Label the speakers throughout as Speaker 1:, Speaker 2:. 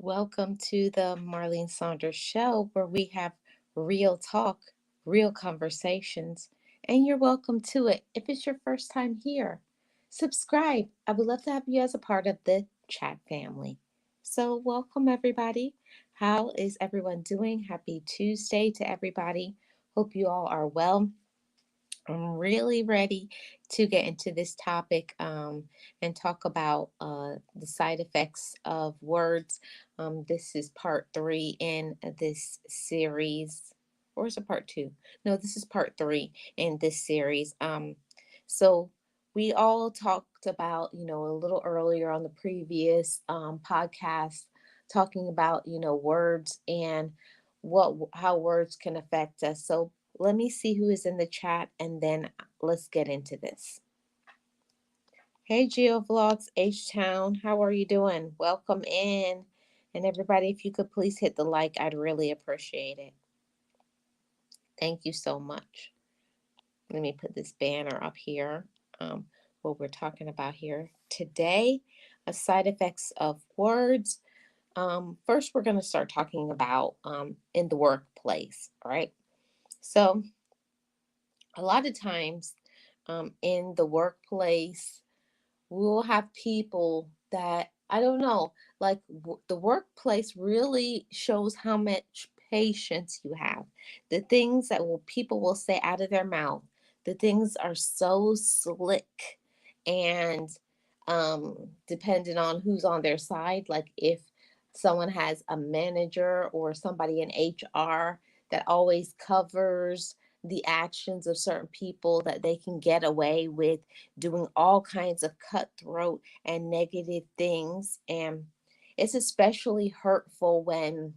Speaker 1: Welcome to the Marlene Saunders show where we have real talk, real conversations, and you're welcome to it. If it's your first time here, subscribe. I would love to have you as a part of the chat family. So, welcome everybody. How is everyone doing? Happy Tuesday to everybody. Hope you all are well. I'm really ready to get into this topic and talk about the side effects of words. This is part three in this series. Or is it part two? No, this is part three in this series. So we all talked about, a little earlier on the previous podcast, talking about, words and how words can affect us. So let me see who is in the chat and then let's get into this. Hey GeoVlogs H Town, how are you doing? Welcome in. And everybody, if you could please hit the like, I'd really appreciate it. Thank you so much. Let me put this banner up here. What we're talking about here today, side effects of words. First, we're going to start talking about in the workplace, right? So, a lot of times in the workplace, we'll have people that, I don't know, like the workplace really shows how much patience you have. The things that people will say out of their mouth, the things are so slick and depending on who's on their side. Like if someone has a manager or somebody in HR that always covers the actions of certain people, that they can get away with doing all kinds of cutthroat and negative things. And it's especially hurtful when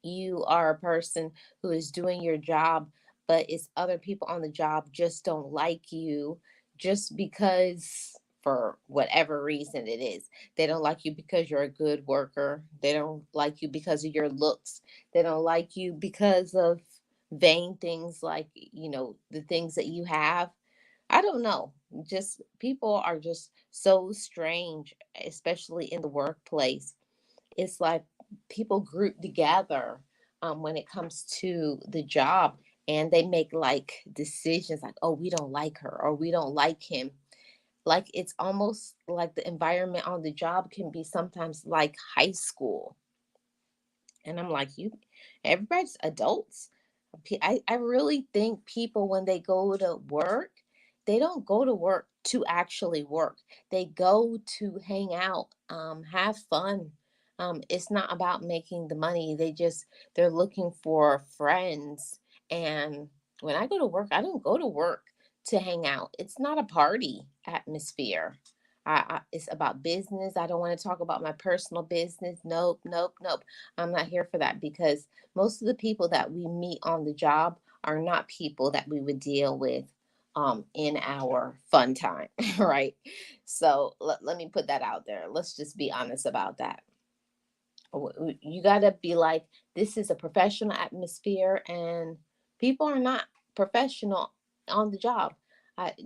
Speaker 1: you are a person who is doing your job, but it's other people on the job just don't like you just because, for whatever reason it is. They don't like you because you're a good worker. They don't like you because of your looks. They don't like you because of vain things like, the things that you have. I don't know. Just people are just so strange, especially in the workplace. It's like people group together when it comes to the job, and they make like decisions like, oh, we don't like her or we don't like him. Like it's almost like the environment on the job can be sometimes like high school. And I'm like, everybody's adults. I really think people, when they go to work, they don't go to work to actually work. They go to hang out, have fun. It's not about making the money. They're looking for friends. And when I go to work, I don't go to work to hang out. It's not a party atmosphere. It's about business. I don't want to talk about my personal business. Nope, nope, nope. I'm not here for that, because most of the people that we meet on the job are not people that we would deal with in our fun time, right? So let me put that out there. Let's just be honest about that. You got to be like, this is a professional atmosphere, and people are not professional on the job.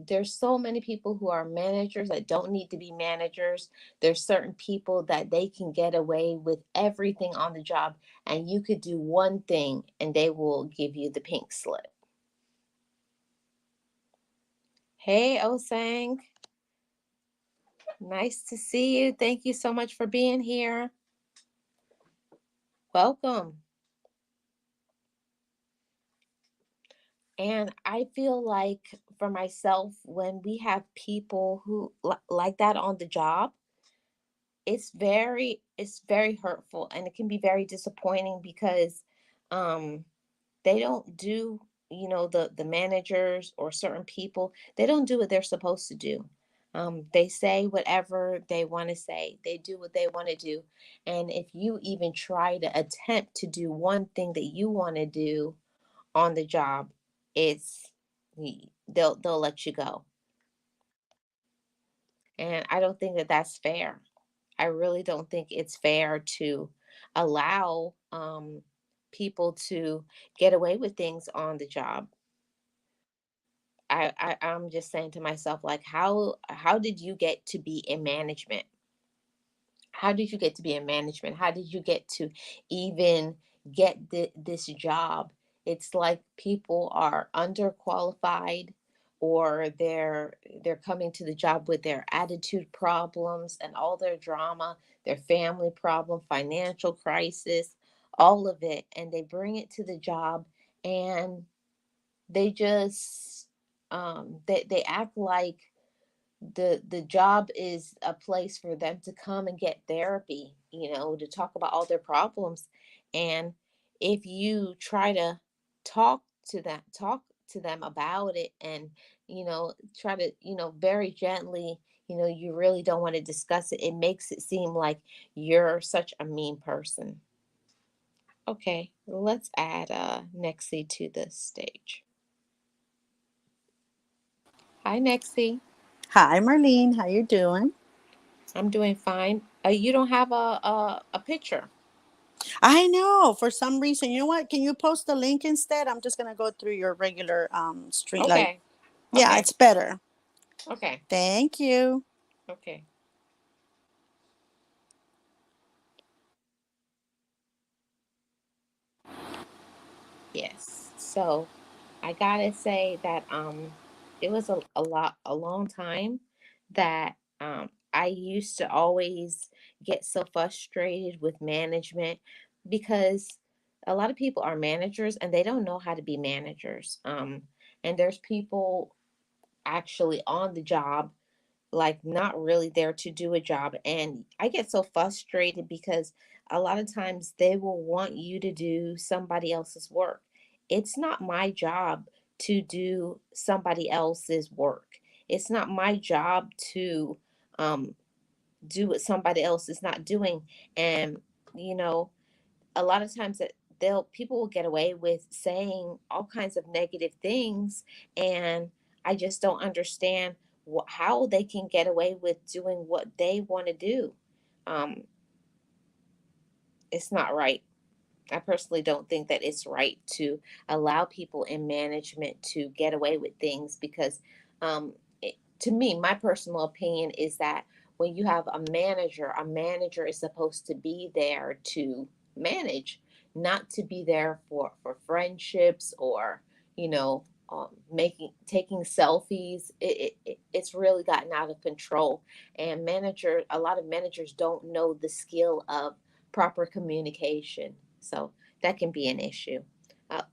Speaker 1: There's so many people who are managers that don't need to be managers. There's certain people that they can get away with everything on the job, and you could do one thing and they will give you the pink slip. Hey, Osang, nice to see you. Thank you so much for being here. Welcome. And I feel like for myself, when we have people who like that on the job, it's very hurtful, and it can be very disappointing because um they don't do, the managers or certain people, they don't do what they're supposed to do. They say whatever they want to say, they do what they want to do, and if you even try to attempt to do one thing that you want to do on the job, it's they'll let you go. And I don't think that that's fair. I really don't think it's fair to allow people to get away with things on the job. I'm just saying to myself, like, how did you get to be in management? how did you get to be in management? How did you get to even get this job? It's like people are underqualified, or they're coming to the job with their attitude problems and all their drama, their family problem, financial crisis, all of it, and they bring it to the job, and they just they act like the job is a place for them to come and get therapy, to talk about all their problems. And if you try to talk to them about it, and try to, very gently, you really don't want to discuss it, it makes it seem like you're such a mean person. Okay, let's add Nexie to the stage. Hi, Nexie.
Speaker 2: Hi, Marlene. How you doing?
Speaker 1: I'm doing fine. You don't have a picture.
Speaker 2: I know. For some reason, you know what? Can you post the link instead? I'm just gonna go through your regular stream. Like,
Speaker 1: Okay.
Speaker 2: yeah,
Speaker 1: Okay.
Speaker 2: it's better.
Speaker 1: Okay.
Speaker 2: Thank you.
Speaker 1: Okay. Yes. So I gotta say that it was a long time that I used to always get so frustrated with management, because a lot of people are managers and they don't know how to be managers. And there's people actually on the job, like not really there to do a job, and I get so frustrated because a lot of times they will want you to do somebody else's work. It's not my job to do somebody else's work. It's not my job to um, do what somebody else is not doing. And you know a lot of times that they'll people will get away with saying all kinds of negative things, and I just don't understand how they can get away with doing what they want to do. um, it's not right. I personally don't think that it's right to allow people in management to get away with things, because to me, my personal opinion is that when you have a manager is supposed to be there to manage, not to be there for friendships, or making taking selfies. It's really gotten out of control, and a lot of managers don't know the skill of proper communication. So that can be an issue.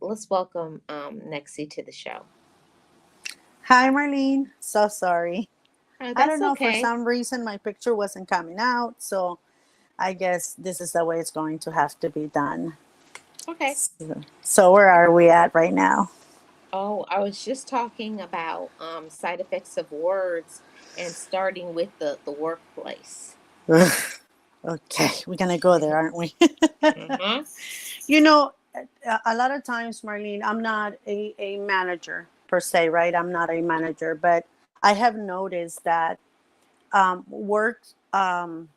Speaker 1: Let's welcome Nexie to the show.
Speaker 2: Hi, Marlene. So sorry. I
Speaker 1: That's
Speaker 2: don't know. For
Speaker 1: okay.
Speaker 2: some reason, my picture wasn't coming out, so I guess this is the way it's going to have to be done.
Speaker 1: Okay.
Speaker 2: So where are we at right now?
Speaker 1: Oh, I was just talking about side effects of words, and starting with the workplace.
Speaker 2: Okay, we're gonna go there, aren't we?
Speaker 1: Mm-hmm.
Speaker 2: You know, a lot of times, Marlene, I'm not a manager per se, right? I'm not a manager, but I have noticed that um, work um,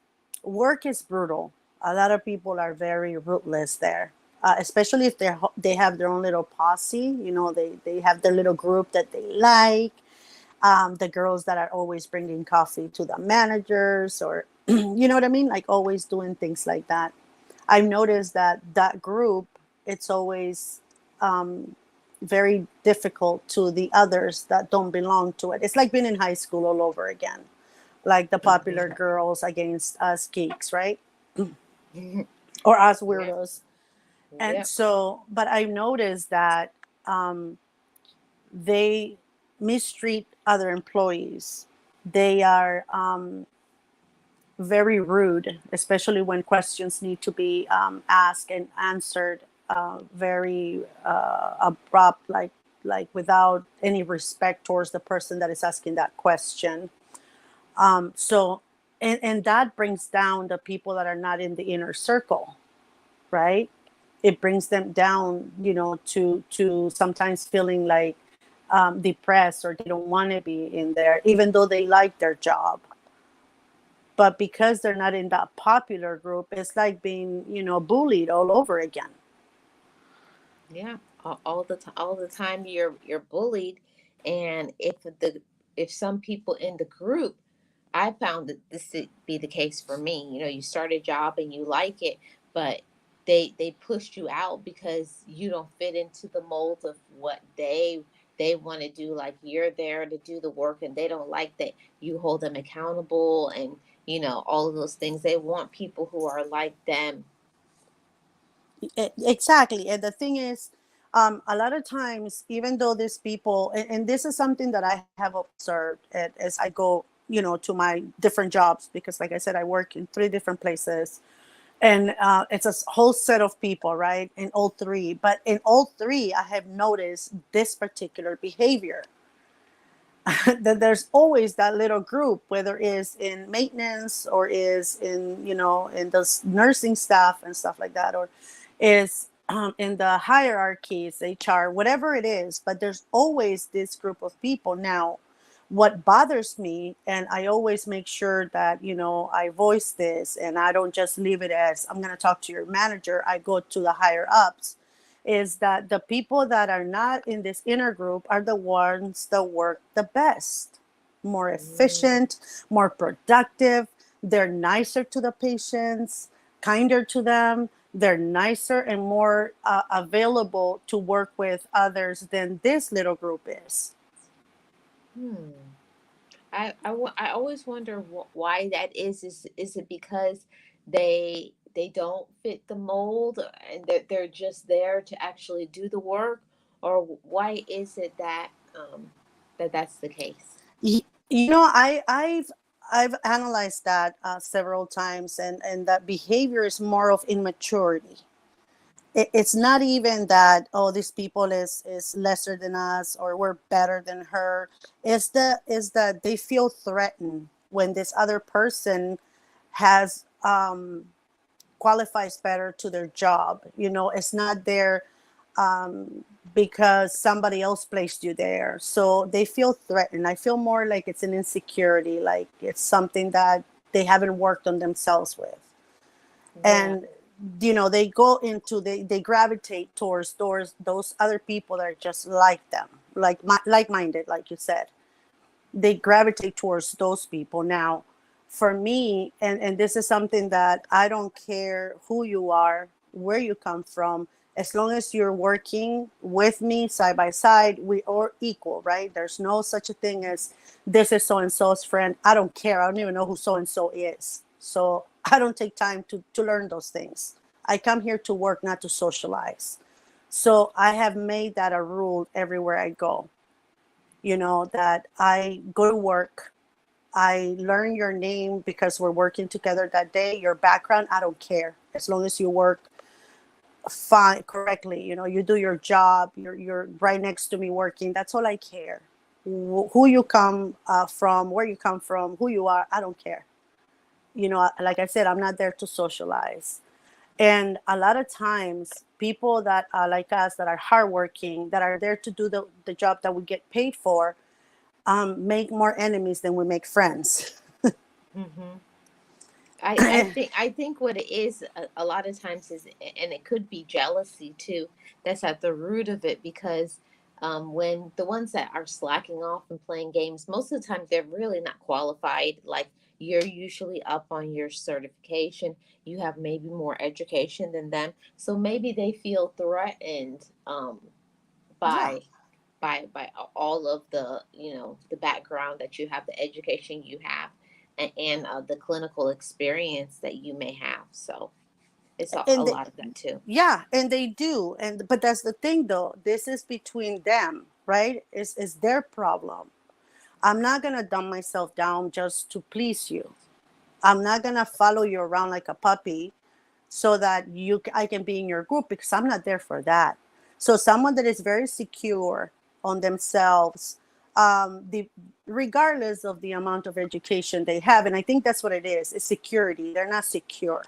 Speaker 2: work is brutal. A lot of people are very ruthless there, especially if they have their own little posse. You know, they have their little group that they like. The girls that are always bringing coffee to the managers, or you know what I mean, like always doing things like that. I've noticed that that group, it's always very difficult to the others that don't belong to it. It's like being in high school all over again, like the popular
Speaker 1: Mm-hmm.
Speaker 2: girls against us geeks, right? Or us
Speaker 1: Yeah.
Speaker 2: weirdos. And
Speaker 1: Yep.
Speaker 2: so, but I've noticed that they mistreat other employees. They are very rude, especially when questions need to be asked and answered very abrupt, like without any respect towards the person that is asking that question. So, and that brings down the people that are not in the inner circle, right? It brings them down, you know, to sometimes feeling like depressed, or they don't want to be in there, even though they like their job. But because they're not in that popular group, it's like being, you know, bullied all over again.
Speaker 1: Yeah. All the time you're bullied, and if some people in the group I found that this to be the case for me. You know, you start a job and you like it, but they pushed you out because you don't fit into the mold of what they want to do. Like, you're there to do the work, and they don't like that you hold them accountable, and you know, all of those things. They want people who are like them.
Speaker 2: Exactly. And the thing is, a lot of times, even though these people, and this is something that I have observed as I go, to my different jobs, because like I said, I work in 3 different places, and it's a whole set of people, right? In all three. But in all three, I have noticed this particular behavior. That there's always that little group, whether it's in maintenance or is in, in the nursing staff and stuff like that, or is in the hierarchies, HR, whatever it is. But there's always this group of people. Now, what bothers me, and I always make sure that, I voice this, and I don't just leave it as I'm going to talk to your manager. I go to the higher ups, is that the people that are not in this inner group are the ones that work the best, more
Speaker 1: Mm.
Speaker 2: efficient, more productive. They're nicer to the patients, kinder to them. They're nicer and more available to work with others than this little group is.
Speaker 1: Hmm. I always wonder why that is. Is it because they don't fit the mold, and they're just there to actually do the work, or why is it that that's the case?
Speaker 2: I've analyzed that several times, and that behavior is more of immaturity. It's not even that, oh, these people is lesser than us or we're better than her. Is that they feel threatened when this other person has qualifies better to their job. It's not there because somebody else placed you there, so they feel threatened. I feel more like it's an insecurity, like it's something that they haven't worked on themselves with.
Speaker 1: Yeah.
Speaker 2: And they go into, they gravitate towards those other people that are just like them, like-minded, like you said. They gravitate towards those people. Now, for me, and this is something that I don't care who you are, where you come from, as long as you're working with me side by side, we are equal, right? There's no such a thing as this is so and so's friend. I don't care. I don't even know who so and so is. So I don't take time to learn those things. I come here to work, not to socialize. So I have made that a rule everywhere I go, that I go to work. I learn your name because we're working together that day. Your background, I don't care. As long as you work fine, correctly, you do your job. You're right next to me working. That's all I care. Who you come from, where you come from, who you are, I don't care. Like I said, I'm not there to socialize. And a lot of times, people that are like us, that are hardworking, that are there to do the job that we get paid for, make more enemies than we make friends.
Speaker 1: Mm-hmm. I think what it is a lot of times is, and it could be jealousy too. That's at the root of it, because when the ones that are slacking off and playing games, most of the time they're really not qualified. Like, you're usually up on your certification. You have maybe more education than them, so maybe they feel threatened
Speaker 2: Yeah.
Speaker 1: by by all of the, the background that you have, the education you have, and the clinical experience that you may have. So it's a
Speaker 2: And
Speaker 1: lot of that too.
Speaker 2: yeah, and they do. And but that's the thing, though. This is between them, right? Is their problem. I'm not gonna dumb myself down just to please you. I'm not gonna follow you around like a puppy so that I can be in your group, because I'm not there for that. So someone that is very secure on themselves, the regardless of the amount of education they have, and I think that's what it is security. They're not secure.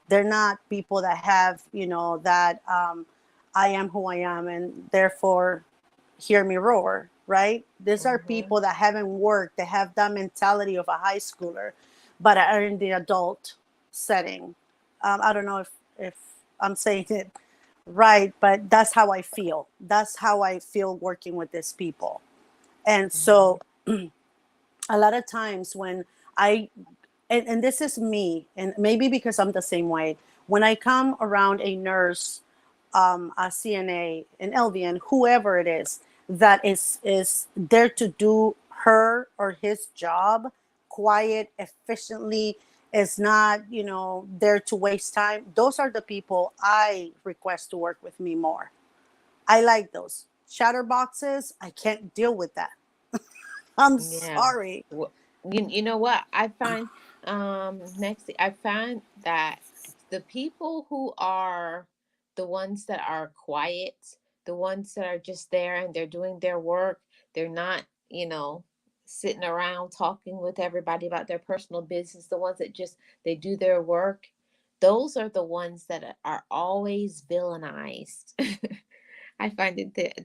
Speaker 2: They're not people that have, that I am who I am, and therefore hear me roar, right? These are
Speaker 1: Hmm.
Speaker 2: people that haven't worked, they have that mentality of a high schooler, but are in the adult setting. I don't know if I'm saying it right, but that's how I feel. That's how I feel working with these people. And
Speaker 1: Hmm.
Speaker 2: so a lot of times when I and this is me, and maybe because I'm the same way. When I come around a nurse, a CNA, an LVN, whoever it is, that is there to do her or his job, quiet, efficiently, is not, there to waste time. Those are the people I request to work with me more. I like those chatterboxes. I can't deal with that. I'm
Speaker 1: Yeah.
Speaker 2: sorry.
Speaker 1: You know what? I find next I find that the people who are the ones that are quiet, the ones that are just there and they're doing their work, they're not, sitting around talking with everybody about their personal business, the ones that just they do their work, those are the ones that are always villainized. I find that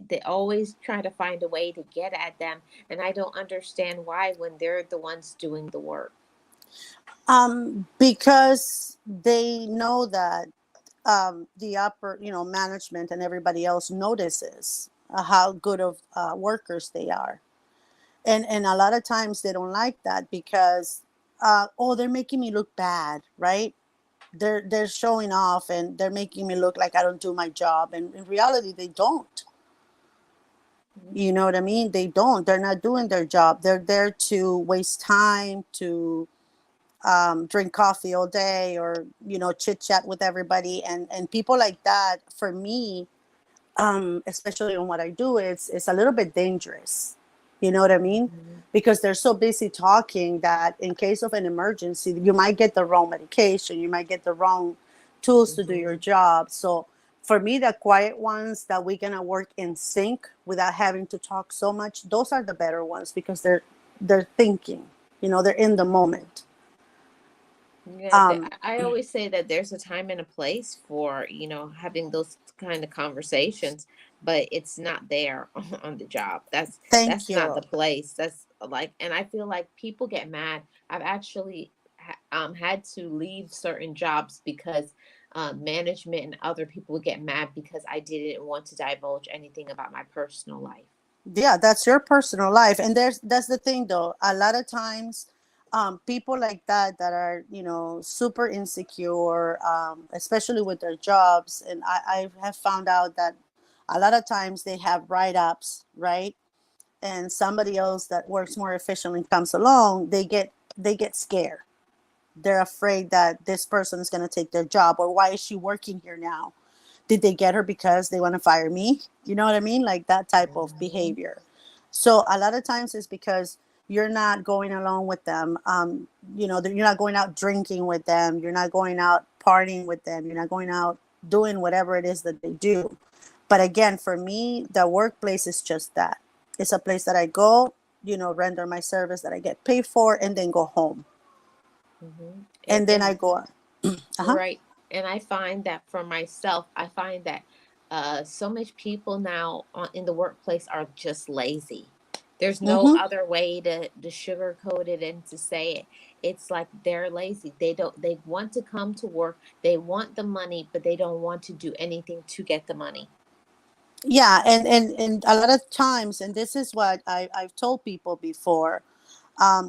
Speaker 1: they always try to find a way to get at them, and I don't understand why when they're the ones doing the work.
Speaker 2: Because they know that the upper, management and everybody else notices how good of workers they are, and a lot of times they don't like that because oh, they're making me look bad, right? They're showing off and they're making me look like I don't do my job, and in reality they don't.
Speaker 1: Mhm.
Speaker 2: You know what I mean? They don't. They're not doing their job. They're there to waste time, to drink coffee all day, or chit chat with everybody, and people like that. For me, especially on what I do, it's a little bit dangerous. You know what I mean?
Speaker 1: Mhm.
Speaker 2: Because they're so busy talking that in case of an emergency, you might get the wrong medication, you might get the wrong tools to do your
Speaker 1: Mhm.
Speaker 2: job. So for me, the quiet ones that we're gonna work in sync without having to talk so much, those are the better ones because they're thinking. They're in the moment.
Speaker 1: Yeah,
Speaker 2: Um,
Speaker 1: I always say that there's a time and a place for, having those kind of conversations, but it's not there on the job. That's
Speaker 2: Thank
Speaker 1: not
Speaker 2: you.
Speaker 1: the place. That's like, and I feel like people get mad. I've actually had to leave certain jobs because management and other people would get mad because I didn't want to divulge anything about my personal life.
Speaker 2: Yeah, that's your personal life, and that's the thing though. A lot of times people like that are super insecure, especially with their jobs, and I have found out that a lot of times they have write-ups, right? And somebody else that works more efficiently comes along, they get scared. They're afraid that this person is going to take their job, or why is she working here now? Did they get her because they want to fire me? You know what I mean? Like that type of
Speaker 1: Mhm.
Speaker 2: behavior. So a lot of times it's because you're not going along with them. You're not going out drinking with them. You're not going out partying with them. You're not going out doing whatever it is that they do. But again, for me, the workplace is just that. It's a place that I go, render my service that I get paid for, and then go home.
Speaker 1: Mhm.
Speaker 2: And then I go on. Uh-huh.
Speaker 1: Right. And I find that for myself, I find that so much people now in the workplace are just lazy. There's no
Speaker 2: Mm-hmm.
Speaker 1: other way to sugarcoat it and to say it. It's like they're lazy. They want to come to work, they want the money, but they don't want to do anything to get the money.
Speaker 2: Yeah, and a lot of times, and this is what I've told people before,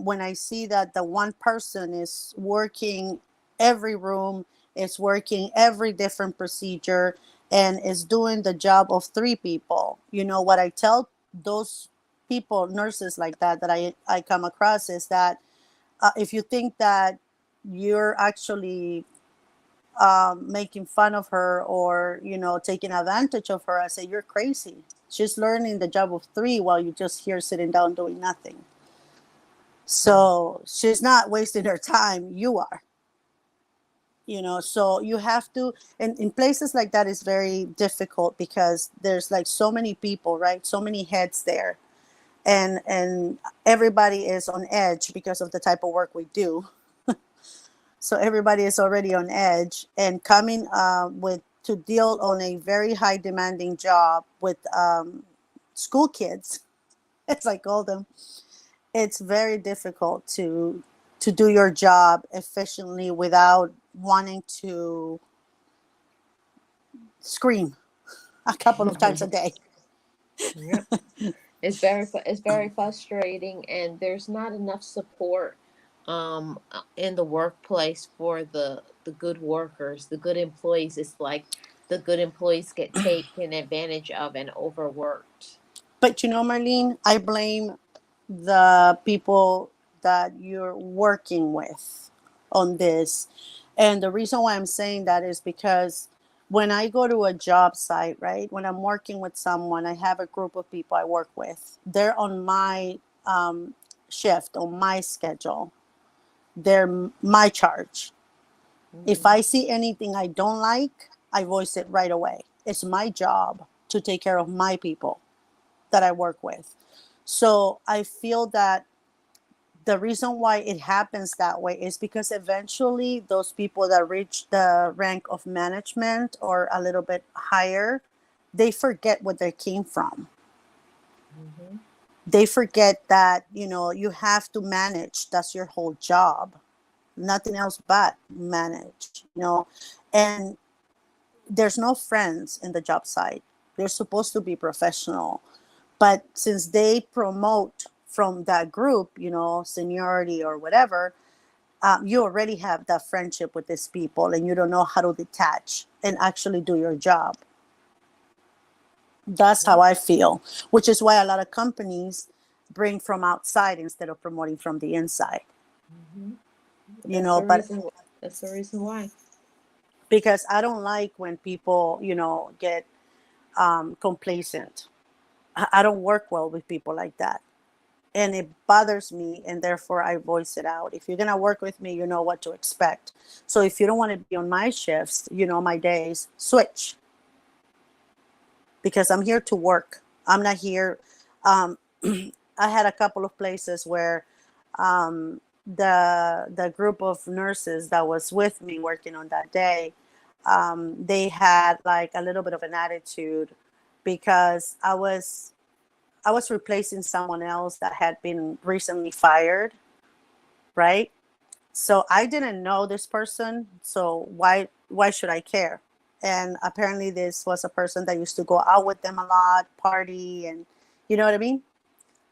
Speaker 2: when I see that the one person is working every room, is working every different procedure, and is doing the job of three people, what I tell those people, nurses like that I come across, is that if you think that you're actually making fun of her, or taking advantage of her, I say you're crazy. She's learning the job of three while you're just here sitting down doing nothing. So she's not wasting her time, you are. So you have to, and in places like that is very difficult because there's like so many people, right? So many heads there, and everybody is on edge because of the type of work we do. So everybody is already on edge, and coming with to deal on a very high demanding job with school kids, as I call them. It's very difficult to do your job efficiently without wanting to scream a couple of times a day.
Speaker 1: Yep. It's very frustrating, and there's not enough support in the workplace for the good workers, the good employees. It's like the good employees get taken advantage of and overworked.
Speaker 2: But you know, Marlene, I blame the people that you're working with on this. And the reason why I'm saying that is because when I go to a job site, right, when I'm working with someone, I have a group of people I work with. They're on my shift, on my schedule. They're my charge. If I
Speaker 1: Mm-hmm.
Speaker 2: see anything I don't like, I voice it right away. It's my job to take care of my people that I work with. So I feel that the reason why it happens that way is because eventually those people that reach the rank of management or a little bit higher, they forget where they came from.
Speaker 1: Mm-hmm.
Speaker 2: They forget that, you know, you have to manage. That's your whole job. Nothing else but manage, you know. And there's no friends in the job site. They're supposed to be professional. But since they promote from that group, you know, seniority or whatever, you already have that friendship with these people and you don't know how to detach and actually do your job. That's how
Speaker 1: Yep.
Speaker 2: I feel, which is why a lot of companies bring from outside instead of promoting from the inside,
Speaker 1: Mm-hmm.
Speaker 2: you know, but
Speaker 1: That's the reason why.
Speaker 2: because I don't like when people, you know, get complacent. I don't work well with people like that. And it bothers me, and therefore I voice it out. If you're going to work with me, you know what to expect. So if you don't want to be on my shifts, you know, my days, switch, because I'm here to work. I'm not here. Um, I had a couple of places where the group of nurses that was with me working on that day, they had like a little bit of an attitude because I was replacing someone else that had been recently fired, right? So I didn't know this person, so why should I care? And apparently this was a person that used to go out with them a lot, party, and you know what I mean?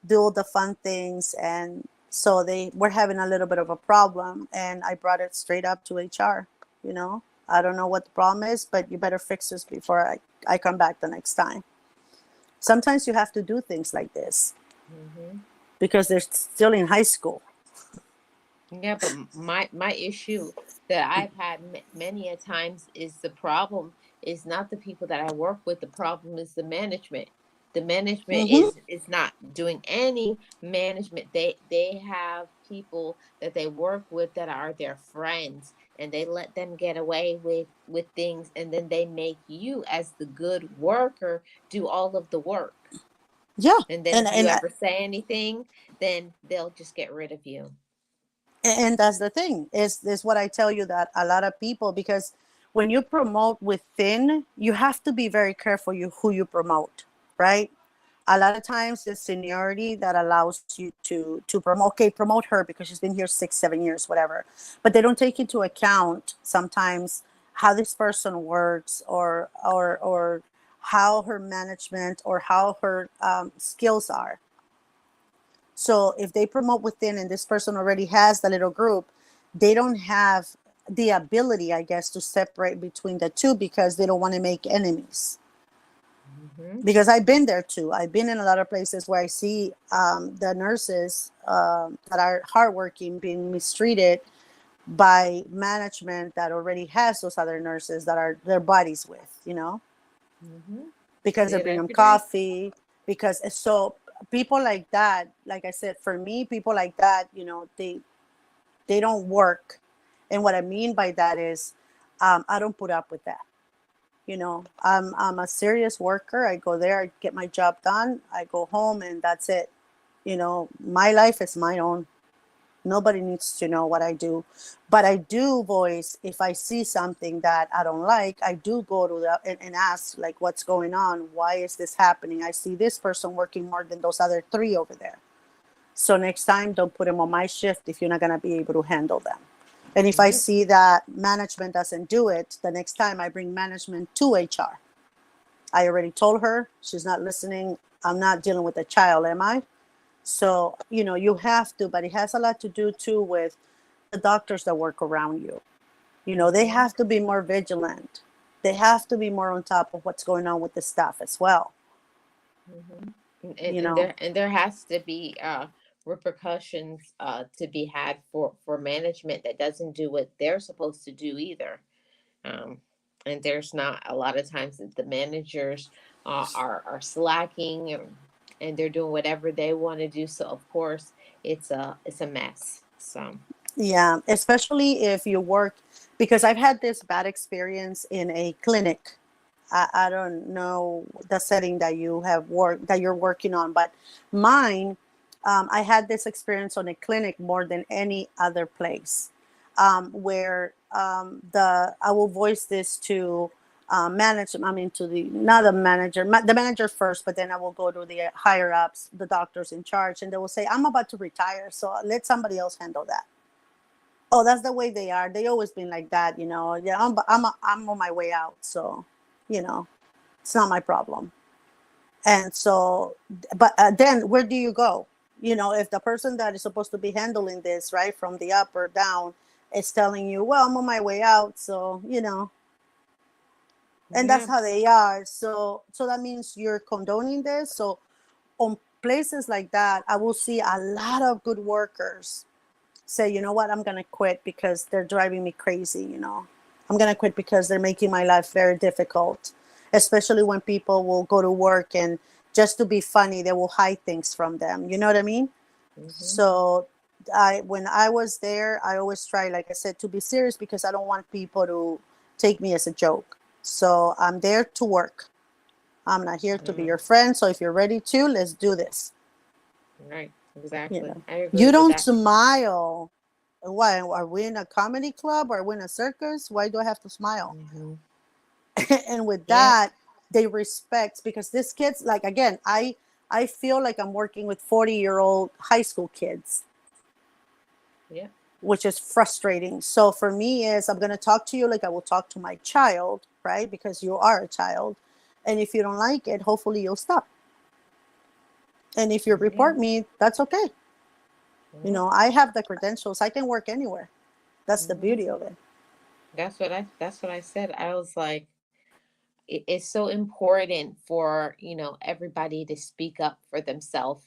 Speaker 2: Do all the fun things. And so they were having a little bit of a problem, and I brought it straight up to HR, you know. I don't know what the problem is, but you better fix this before I come back the next time. Sometimes you have to do things like this
Speaker 1: Mm-hmm.
Speaker 2: because they're still in high school.
Speaker 1: Yeah, but my issue that I've had many a times is the problem is not the people that I work with. The problem is the management. The management
Speaker 2: Mm-hmm.
Speaker 1: is not doing any management. They have people that they work with that are their friends, and they let them get away with things, and then they make you as the good worker do all of the work.
Speaker 2: Yeah,
Speaker 1: And then
Speaker 2: and
Speaker 1: if you
Speaker 2: and
Speaker 1: ever say anything, then they'll just get rid of you.
Speaker 2: and that's the thing is what I tell you, that a lot of people, because when you promote within, you have to be very careful you who you promote, right? A lot of times it's seniority that allows you to promote. Okay, promote her because she's been here 6 7 years, whatever, but they don't take into account sometimes how this person works, or how her management or how her skills are. So if they promote within and this person already has the little group, they don't have the ability, I guess, to separate between the two because they don't want to make enemies.
Speaker 1: Hmm.
Speaker 2: Because I've been there too. I've been in a lot of places where I see the nurses that are hardworking being mistreated by management that already has those other nurses that are their buddies with, you know,
Speaker 1: Hmm.
Speaker 2: because
Speaker 1: See
Speaker 2: they
Speaker 1: it
Speaker 2: bring them
Speaker 1: every day.
Speaker 2: coffee. Because so people like that, like I said, for me, people like that, you know, they don't work. And what I mean by that is, I don't put up with that. You know, I'm a serious worker. I go there, I get my job done, I go home, and that's it. You know, my life is my own. Nobody needs to know what I do. But I do voice if I see something that I don't like. I do go to the and ask like, what's going on? Why is this happening? I see this person working more than those other three over there. So next time, don't put them on my shift if you're not going to be able to handle them. And if I
Speaker 1: Yep.
Speaker 2: see that management doesn't do it, the next time I bring management to HR. I already told her she's not listening. I'm not dealing with a child, am I? So, you have to, but it has a lot to do too with the doctors that work around you. They
Speaker 1: Mm-hmm.
Speaker 2: have to be more vigilant. They have to be more on top of what's going on with the staff as well.
Speaker 1: Mm-hmm.
Speaker 2: You
Speaker 1: And
Speaker 2: know,
Speaker 1: there has to be repercussions to be had for management that doesn't do what they're supposed to do either. Um, and there's not a lot of times that the managers are slacking, and they're doing whatever they want to do. So of course it's a mess. So.
Speaker 2: yeah, especially if you work, because I've had this bad experience in a clinic. I don't know the setting that you're working on, but mine, I had this experience on a clinic more than any other place, where the I will voice this to management. I mean, to the not the manager, the manager first, but then I will go to the higher ups, the doctors in charge, and they will say, "I'm about to retire, so let somebody else handle that." Oh, that's the way they are. They always been like that. Yeah, I'm on my way out, so you know it's not my problem. And so, but then where do you go? If the person that is supposed to be handling this, right, from the up or down, is telling you, well, I'm on my way out, so and that's
Speaker 1: Yeah.
Speaker 2: how they are. So that means you're condoning this. So on places like that, I will see a lot of good workers say, you know what, I'm going to quit because they're driving me crazy. I'm going to quit because they're making my life very difficult, especially when people will go to work and just to be funny, they will hide things from them. You know what I mean?
Speaker 1: Mm-hmm.
Speaker 2: So when I was there, I always try, like I said, to be serious because I don't want people to take me as a joke. So I'm there to work. I'm not here to be
Speaker 1: Mm,
Speaker 2: your friend. So if you're ready to, let's do this.
Speaker 1: right.
Speaker 2: You
Speaker 1: Exactly.
Speaker 2: know,
Speaker 1: I agree
Speaker 2: you
Speaker 1: with
Speaker 2: don't
Speaker 1: that.
Speaker 2: smile. Why are we in a comedy club or are we in a circus? Why do I have to smile?
Speaker 1: Mm-hmm.
Speaker 2: And with
Speaker 1: Yep.
Speaker 2: that, they respect, because this kids, like, again, I feel like I'm working with 40-year-old high school kids,
Speaker 1: Yep.
Speaker 2: which is frustrating. So for me is, I'm going to talk to you like I will talk to my child, right? Because you are a child. And if you don't like it, hopefully you'll stop. And if you
Speaker 1: Yeah.
Speaker 2: report me, that's okay.
Speaker 1: Yep.
Speaker 2: I have the credentials. I can work anywhere. That's the
Speaker 1: Mm-hmm.
Speaker 2: beauty of it.
Speaker 1: That's what I said. I was like, it's so important for everybody to speak up for themselves.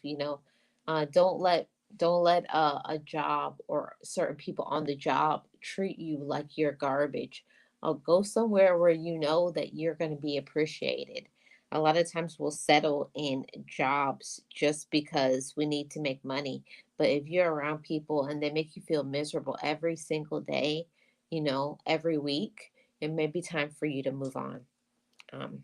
Speaker 1: Don't let a job or certain people on the job treat you like you're garbage. Go somewhere where you know that you're going to be appreciated. A lot of times we'll settle in jobs just because we need to make money, but if you're around people and they make you feel miserable every single day, every week, it may be time for you to move on. um,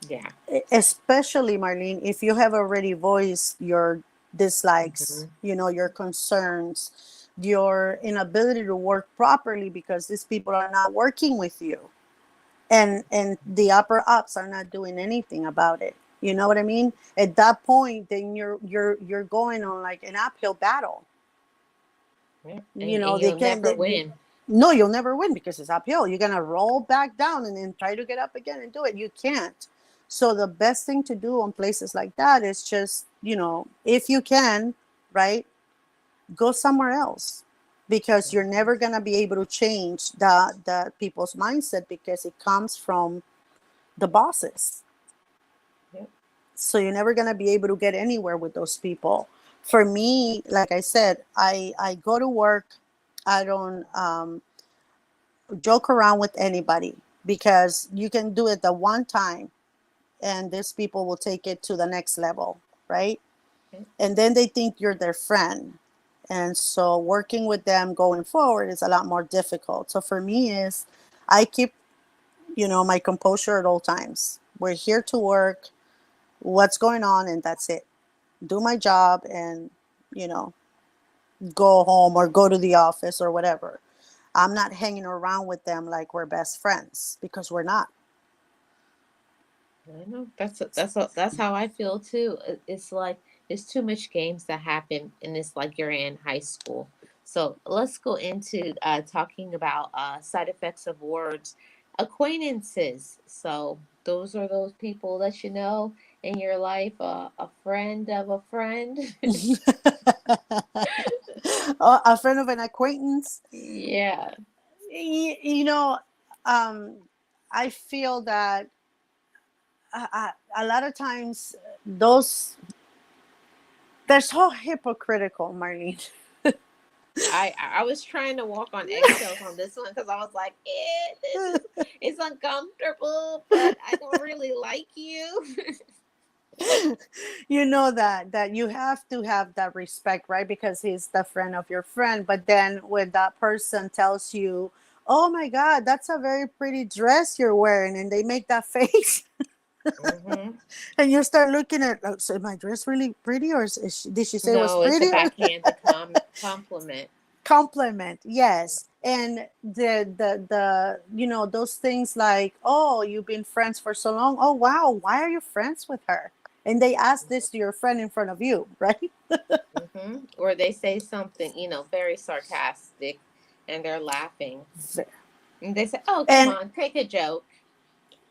Speaker 1: yeah.
Speaker 2: Especially, Marlene, if you have already voiced your dislikes,
Speaker 1: Hmm.
Speaker 2: your concerns, your inability to work properly because these people are not working with you, and the upper ups are not doing anything about it. You know what I mean? At that point, then you're going on like an uphill battle.
Speaker 1: Yeah. And
Speaker 2: They
Speaker 1: you'll
Speaker 2: can't.
Speaker 1: never win.
Speaker 2: No, you'll never win because it's uphill. You're gonna roll back down and then try to get up again and do it. You can't. So the best thing to do on places like that is just, if you can, right, go somewhere else, because you're
Speaker 1: Hmm.
Speaker 2: never gonna be able to change the people's mindset because it comes from the bosses.
Speaker 1: Yep.
Speaker 2: So you're never gonna be able to get anywhere with those people. For me, like I said, I go to work. I don't joke around with anybody, because you can do it the one time and these people will take it to the next level, right?
Speaker 1: Yep.
Speaker 2: And then they think you're their friend. And so working with them going forward is a lot more difficult. So for me is, I keep, my composure at all times. We're here to work, what's going on, and that's it. Do my job and, you know, go home or go to the office or whatever. I'm not hanging around with them like we're best friends, because we're not.
Speaker 1: I know that's how I feel too. It's like it's too much games that happen, and it's like you're in high school. So let's go into talking about side effects of words. Acquaintances. So those are those people that you know, in your life, a friend of a friend.
Speaker 2: A friend of an acquaintance.
Speaker 1: Yeah.
Speaker 2: You know, um, I feel that a lot of times those they're so hypocritical, Marlene.
Speaker 1: I was trying to walk on eggshells on this one because I was like, this is it's uncomfortable, but I don't really like you.
Speaker 2: You know that you have to have that respect, right? Because he's the friend of your friend. But then when that person tells you, "Oh my God, that's a very pretty dress you're wearing," and they make that face,
Speaker 1: Hmm.
Speaker 2: and you start looking at, like, so my dress really pretty, or did she say it was
Speaker 1: No, it's a
Speaker 2: pretty?
Speaker 1: backhanded compliment.
Speaker 2: Compliment, yes. And the those things like, oh, you've been friends for so long. Oh wow, why are you friends with her? And they ask this to your friend in front of you, right?
Speaker 1: Hmm. Or they say something, very sarcastic, and they're laughing, and they say, "Oh, come
Speaker 2: And
Speaker 1: on, take a joke."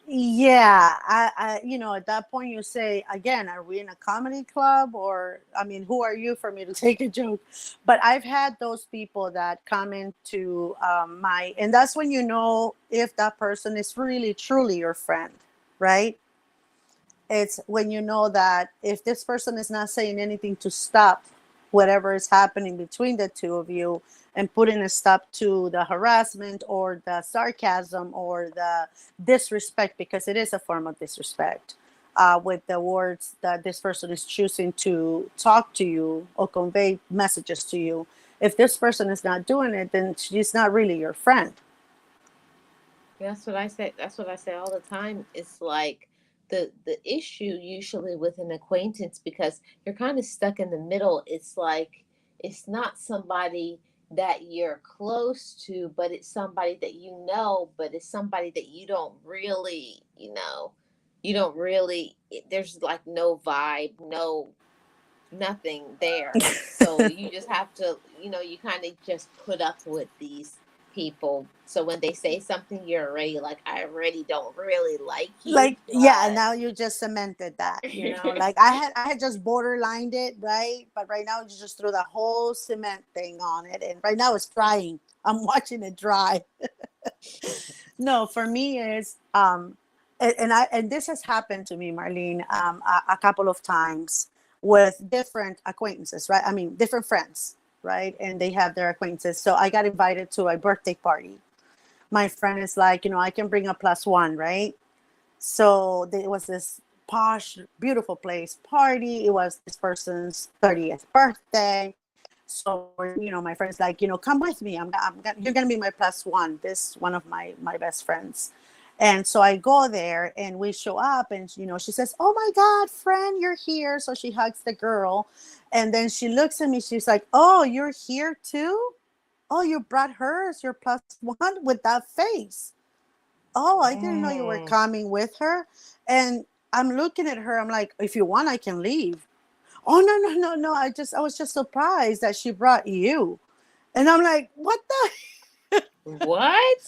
Speaker 2: yeah, at that point you say, again, are we in a comedy club? Or, I mean, who are you for me to take a joke? But I've had those people that come into and that's when you know if that person is really, truly your friend, right? It's when you know that if this person is not saying anything to stop whatever is happening between the two of you and putting a stop to the harassment or the sarcasm or the disrespect, because it is a form of disrespect, with the words that this person is choosing to talk to you or convey messages to you. If this person is not doing it, then she's not really your friend.
Speaker 1: That's what I say. That's what I say all the time. It's like the issue usually with an acquaintance, because you're kind of stuck in the middle. It's like it's not somebody that you're close to, but it's somebody that you know, but it's somebody that you don't really, you don't really. There's like no vibe, no nothing there. So you just have to, you kind of just put up with these people. So when they say something, you're already like, I already don't really like you,
Speaker 2: Like, yeah,
Speaker 1: but
Speaker 2: now you just cemented that, like I had just borderlined it, right? But right now you just threw the whole cement thing on it, and right now it's drying. I'm watching it dry. No, for me is and this has happened to me, Marlene, a couple of times with different acquaintances, right? I mean, different friends, right? And they have their acquaintances. So I got invited to a birthday party. My friend is like, I can bring a plus one, right? So there was this posh, beautiful place party. It was this person's 30th birthday. So, my friend's like, come with me. You're gonna be my plus one. This one of my best friends. And so I go there and we show up, and she says, "Oh my God, friend, you're here." So she hugs the girl, and then she looks at me. She's like, "Oh, you're here too? Oh, you brought her as your plus one with that face. Oh, I didn't know you were
Speaker 1: mm,
Speaker 2: coming with her." And I'm looking at her. I'm like, "If you want, I can leave." "Oh, no, no, no, no. I was just surprised that she brought you." And I'm like, "What the?"
Speaker 1: what?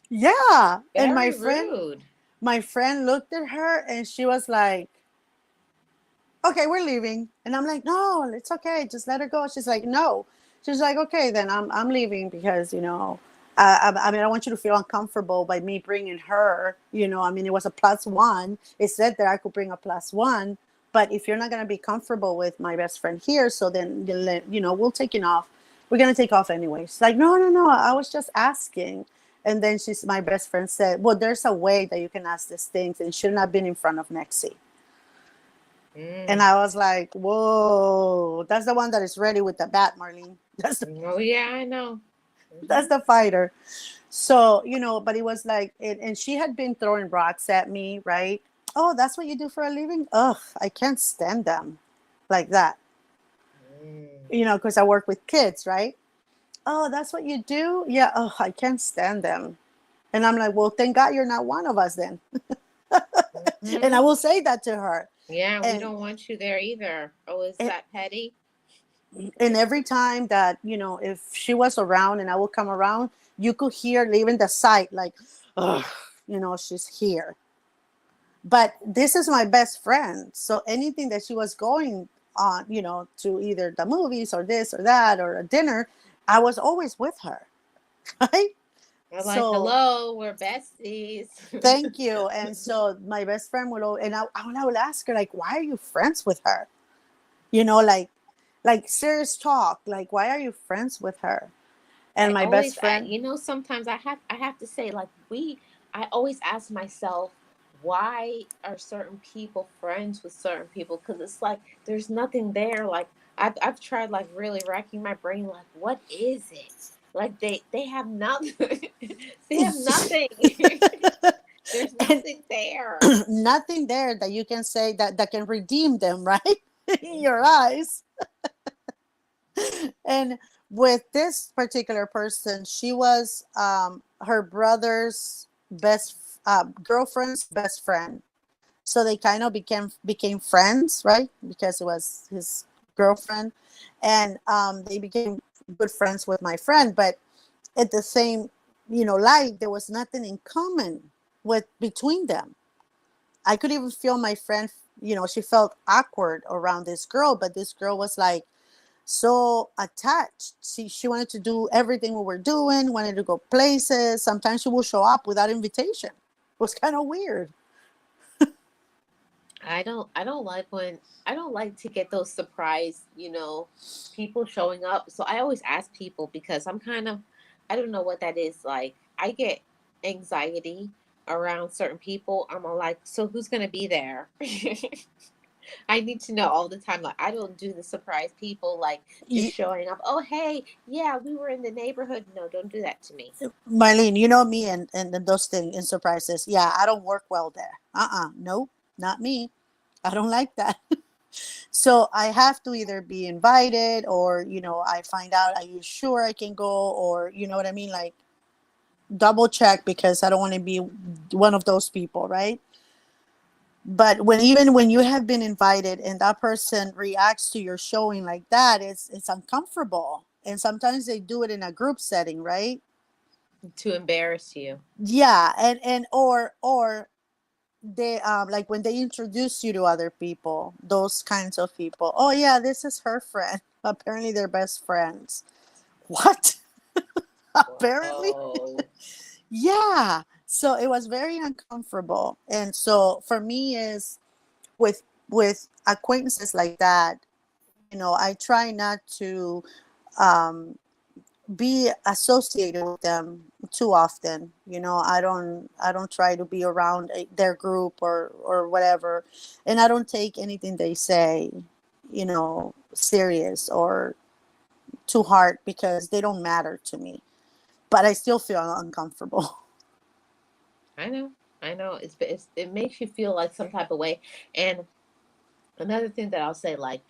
Speaker 2: Yeah. And
Speaker 1: Very rude.
Speaker 2: my friend looked at her and she was like, "Okay, we're leaving." And I'm like, "No, it's okay. Just let her go." She's like, "No." She's like, "Okay, then I'm leaving because, I mean, I want you to feel uncomfortable by me bringing her, I mean, it was a plus one. It said that I could bring a plus one, but if you're not going to be comfortable with my best friend here, so then, we'll take it off. We're going to take off anyway." She's like, "No, no, no. I was just asking." And then my best friend said, "Well, there's a way that you can ask these things, and shouldn't have been in front of Nexie." And
Speaker 1: Mm.
Speaker 2: I was like, "Whoa, that's the one that is ready with the bat, Marlene.
Speaker 1: Oh yeah, I know.
Speaker 2: That's
Speaker 1: Hmm.
Speaker 2: the fighter." So, but it was like, and she had been throwing rocks at me, right? "Oh, that's what you do for a living? Ugh, I can't stand them," like that,
Speaker 1: Mm.
Speaker 2: because I work with kids, right? "Oh, that's what you do? Yeah, oh, I can't stand them." And I'm like, "Well, thank God you're not one of us then." And I
Speaker 1: Hmm.
Speaker 2: will say that to her.
Speaker 1: Yeah, we
Speaker 2: And
Speaker 1: don't want you there either. Oh, is
Speaker 2: and,
Speaker 1: that petty?
Speaker 2: and every time that, if she was around and I would come around, you could hear leaving the site like, "Ugh, she's here." But this is my best friend. So anything that she was going on, to either the movies or this or that or a dinner, I was always with her. Right.
Speaker 1: We're like,
Speaker 2: So
Speaker 1: hello, we're besties.
Speaker 2: thank you. And so my best friend and I would ask her, like, why are you friends with her? Like serious talk. Like, why are you friends with her? And
Speaker 1: I
Speaker 2: my
Speaker 1: always,
Speaker 2: best friend,
Speaker 1: sometimes I have to say, like, I always ask myself, why are certain people friends with certain people? Because it's like there's nothing there. Like I've tried like really racking my brain, like, what is it? Like they have nothing. They have nothing. There's
Speaker 2: and
Speaker 1: nothing there.
Speaker 2: nothing there that you can say that can redeem them, right? In your
Speaker 1: Mhm.
Speaker 2: eyes. And with this particular person, she was her brother's girlfriend's best friend. So they kind of became friends, right? Because it was his girlfriend, and they became good friends with my friend. But at the same, light, there was nothing in common with between them. I could even feel my friend, she felt awkward around this girl, but this girl was like so attached. She wanted to do everything we were doing, wanted to go places. Sometimes she will show up without invitation. It was kind of weird.
Speaker 1: I don't like when I don't like to get those surprise, people showing up. So I always ask people because I'm kind of I don't know what that is like. I get anxiety around certain people. I'm all like, so who's gonna be there? I need to know all the time. Like I don't do the surprise people like just
Speaker 2: Y-
Speaker 1: showing up. Oh hey, yeah, we were in the neighborhood. No, don't do that to me.
Speaker 2: Marlene, you know me and those things and surprises. Yeah, I don't work well there. Nope, not me. I don't like that. So I have to either be invited or, I find out, are you sure I can go? Or, you know what I mean? Like double check because I don't want to be one of those people, right? But even when you have been invited and that person reacts to your showing like that, it's uncomfortable. And sometimes they do it in a group setting, right?
Speaker 1: To embarrass you.
Speaker 2: Yeah, and or they like when they introduce you to other people, those kinds of people. Oh yeah, this is her friend. Apparently they're best friends. What? Apparently.
Speaker 1: Whoa.
Speaker 2: Yeah. So it was very uncomfortable. And so for me is with acquaintances like that, I try not to um be associated with them too often. I don't try to be around their group or whatever, and I don't take anything they say serious or too hard because they don't matter to me, but I still feel uncomfortable.
Speaker 1: I know. I know. It makes you feel like some type of way. And another thing that I'll say, like,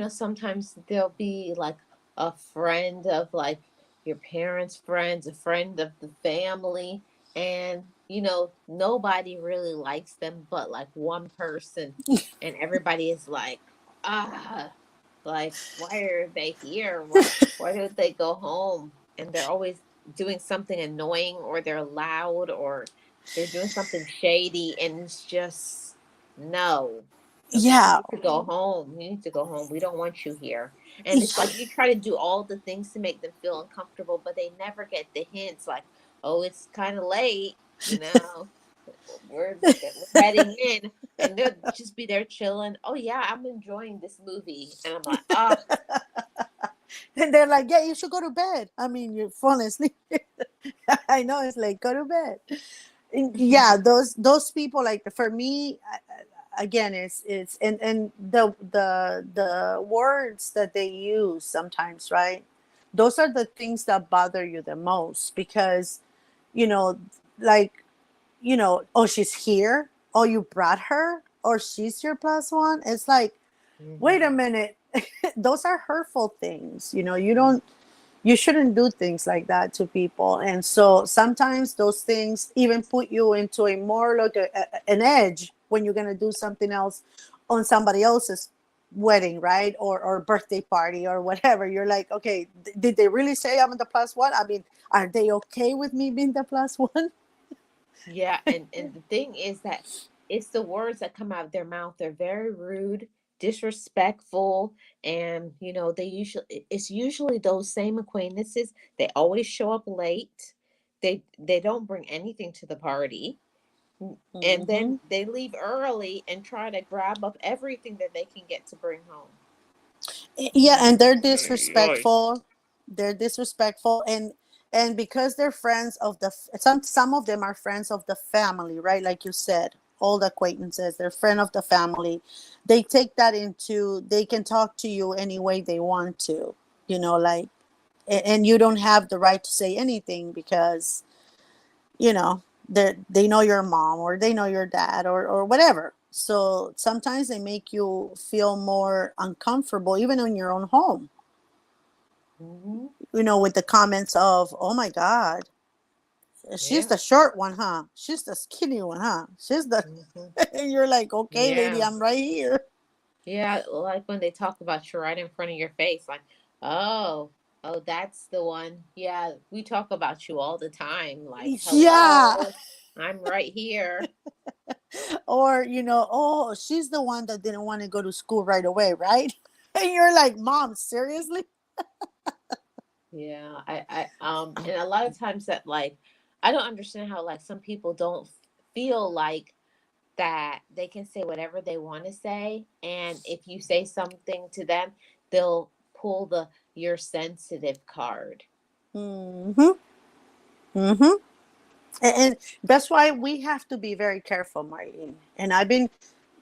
Speaker 1: sometimes there'll be like a friend of like your parents' friends, a friend of the family, and nobody really likes them but like one person, and everybody is like, ah, like why are they here? Why don't they go home? And they're always doing something annoying, or they're loud, or they're doing something shady, and it's just no. You
Speaker 2: Yeah.
Speaker 1: need to go home. You need to go home. We don't want you here. And it's like you try to do all the things to make them feel uncomfortable, but they never get the hints like, oh, it's kind of late, we're heading in. And they'll just be there chilling. Oh, yeah, I'm enjoying this movie. And I'm like, oh,
Speaker 2: And they're like, yeah, you should go to bed. I mean, you're falling asleep. I know it's like, go to bed. Yeah, those people, like, for me, again, it's and the words that they use sometimes, right? Those are the things that bother you the most because, you know, like, oh, she's here. Oh, you brought her, or she's your plus one. It's like, wait a
Speaker 1: mhm.
Speaker 2: minute. Those are hurtful things. You shouldn't do things like that to people. And so sometimes those things even put you into a more like an edge when you're going to do something else on somebody else's wedding, right? Or birthday party or whatever. You're like, okay, did they really say I'm the plus one? I mean, are they okay with me being the plus one?
Speaker 1: Yeah. And the thing is that it's the words that come out of their mouth. They're very rude, disrespectful, and they usually it's usually those same acquaintances. They always show up late. They don't bring anything to the party. And
Speaker 2: Hmm.
Speaker 1: then they leave early and try to grab up everything that they can get to bring home.
Speaker 2: Yeah,
Speaker 1: Mm.
Speaker 2: and they're
Speaker 1: Ay, ay.
Speaker 2: disrespectful. They're disrespectful, and because they're friends of the some of them are friends of the family, right? Like you said, old acquaintances, they're friend of the family. They take that into, they can talk to you any way they want to, like, and you don't have the right to say anything because they know your mom or they know your dad or whatever. So sometimes they make you feel more uncomfortable even in your own home,
Speaker 1: Hmm.
Speaker 2: with the comments of, oh my god, she's
Speaker 1: Yeah.
Speaker 2: the short one, huh? She's the skinny one, huh? She's the
Speaker 1: Hmm.
Speaker 2: and you're like, okay lady,
Speaker 1: Yeah.
Speaker 2: I'm right here.
Speaker 1: Yeah, like when they talk about you right in front of your face, like, oh, oh, that's the one. Yeah, we talk about you all the time. Like,
Speaker 2: Yeah.
Speaker 1: hello, I'm right here.
Speaker 2: Or oh, she's the one that didn't want to go to school right away, right? And you're like, mom, seriously?
Speaker 1: Yeah, and a lot of times that like, I don't understand how like some people don't feel like that they can say whatever they want to say, and if you say something to them, they'll pull the "you're sensitive" card.
Speaker 2: Mm-hmm. Mm-hmm. And that's why we have to be very careful, Marlene. And I've been,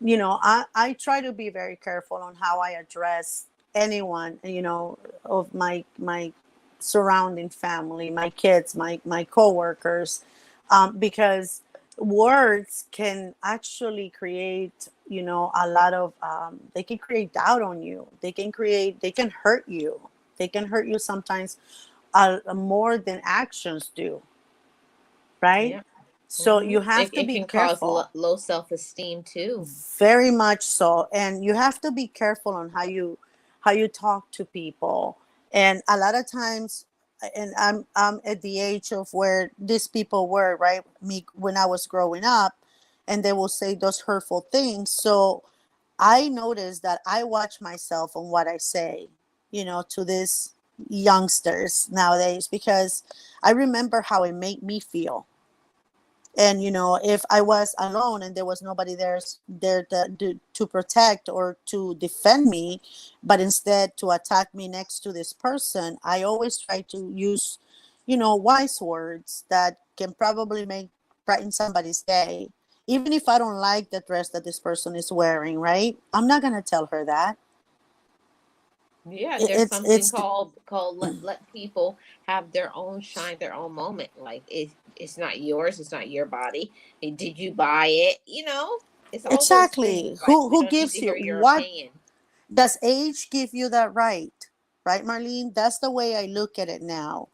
Speaker 2: I try to be very careful on how I address anyone, of my surrounding family, my kids, my coworkers, because words can actually create, a lot of, they can create doubt on you. They can hurt you. They can hurt you sometimes, more than actions do, right?
Speaker 1: Yeah.
Speaker 2: So
Speaker 1: Hmm.
Speaker 2: you have to
Speaker 1: It
Speaker 2: be
Speaker 1: can cause
Speaker 2: careful,
Speaker 1: low self-esteem too.
Speaker 2: very much so, and you have to be careful on how you talk to people. And a lot of times, and I'm at the age of where these people were, right, me when I was growing up, and they will say those hurtful things. So I noticed that I watch myself on what I say, to these youngsters nowadays, because I remember how it made me feel. And if I was alone and there was nobody there to protect or to defend me, but instead to attack me next to this person, I always try to use wise words that can probably make brighten somebody's day, even if I don't like the dress that this person is wearing, right? I'm not going to tell her that.
Speaker 1: Yeah,
Speaker 2: It,
Speaker 1: there's
Speaker 2: it's
Speaker 1: something
Speaker 2: it's
Speaker 1: called let people have their own shine, their own moment. Like it's not yours, it's not your body. Did you buy it? It's all those things.
Speaker 2: exactly
Speaker 1: Like
Speaker 2: who
Speaker 1: we
Speaker 2: who
Speaker 1: don't need to
Speaker 2: gives you
Speaker 1: hear your
Speaker 2: what.
Speaker 1: opinion.
Speaker 2: Does age give you that right? Right, Marlene? That's the way I look at it now.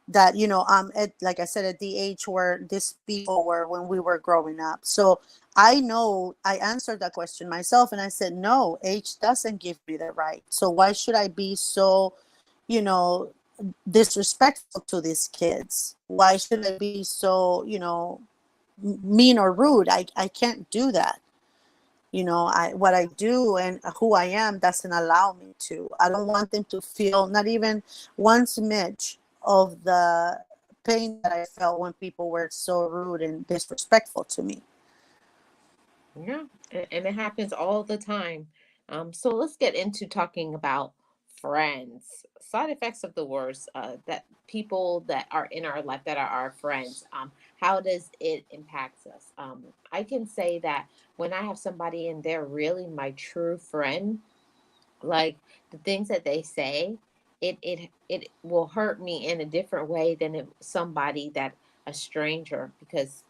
Speaker 2: That, I'm at, like I said, at the age where these people were when we were growing up. So I know I answered that question myself and I said, no, age doesn't give me the right. So why should I be so, you know, disrespectful to these kids? Why should I be so, mean or rude? I can't do that. I what I do and who I am doesn't allow me to. I don't want them to feel not even one smidge of the pain that I felt when people were so rude and disrespectful to me.
Speaker 1: Yeah, and it happens all the time. So let's get into talking about friends. Side effects of the words that people that are in our life that are our friends. How does it impact us? I can say that when I have somebody and they're really my true friend, like the things that they say, it will hurt me in a different way than somebody that a stranger, because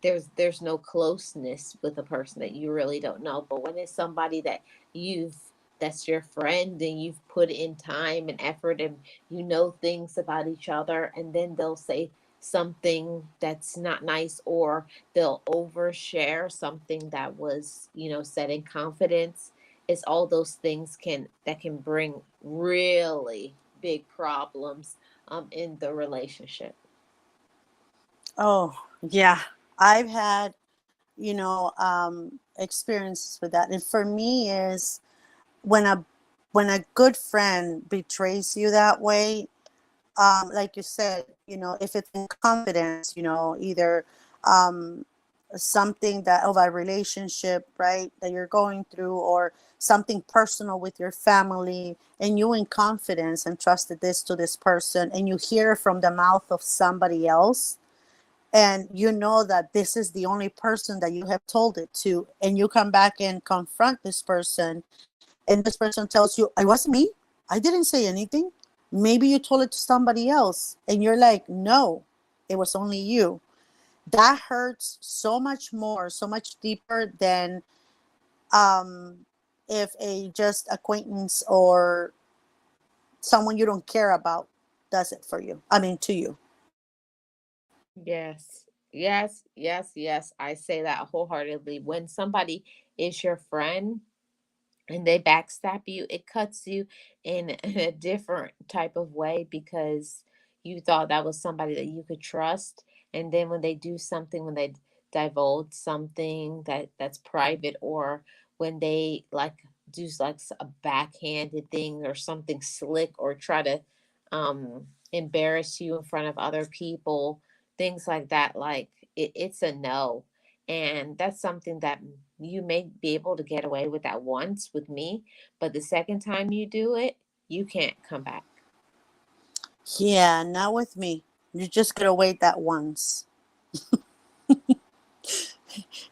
Speaker 1: there's no closeness with a person that you really don't know. But when it's somebody that you've that's your friend and you've put in time and effort and you know things about each other, and then they'll say something that's not nice, or they'll overshare something that was said in confidence. It's all those things can bring really big problems in the relationship.
Speaker 2: Oh, yeah. I've had experiences with that. And for me is when a good friend betrays you that way, like you said, if it's in confidence, either um, something that of a relationship, right, that you're going through, or something personal with your family, and you in confidence and trusted this to this person, and you hear from the mouth of somebody else, and you know that this is the only person that you have told it to, and you come back and confront this person, and this person tells you, it wasn't me, I didn't say anything, maybe you told it to somebody else, and you're like, no, it was only you. That hurts so much more, so much deeper than um if a just acquaintance or someone you don't care about does it for you, I mean to you.
Speaker 1: Yes, yes, yes, yes. I say that wholeheartedly. When somebody is your friend and they backstab you, it cuts you in a different type of way because you thought that was somebody that you could trust. And then when they do something, when they divulge something that's private, or when they like do like a backhanded thing or something slick, or try to embarrass you in front of other people, things like that, like it's a no. And that's something that you may be able to get away with that once with me, but the second time you do it, you can't come back.
Speaker 2: Yeah, not with me. You just gotta wait that once.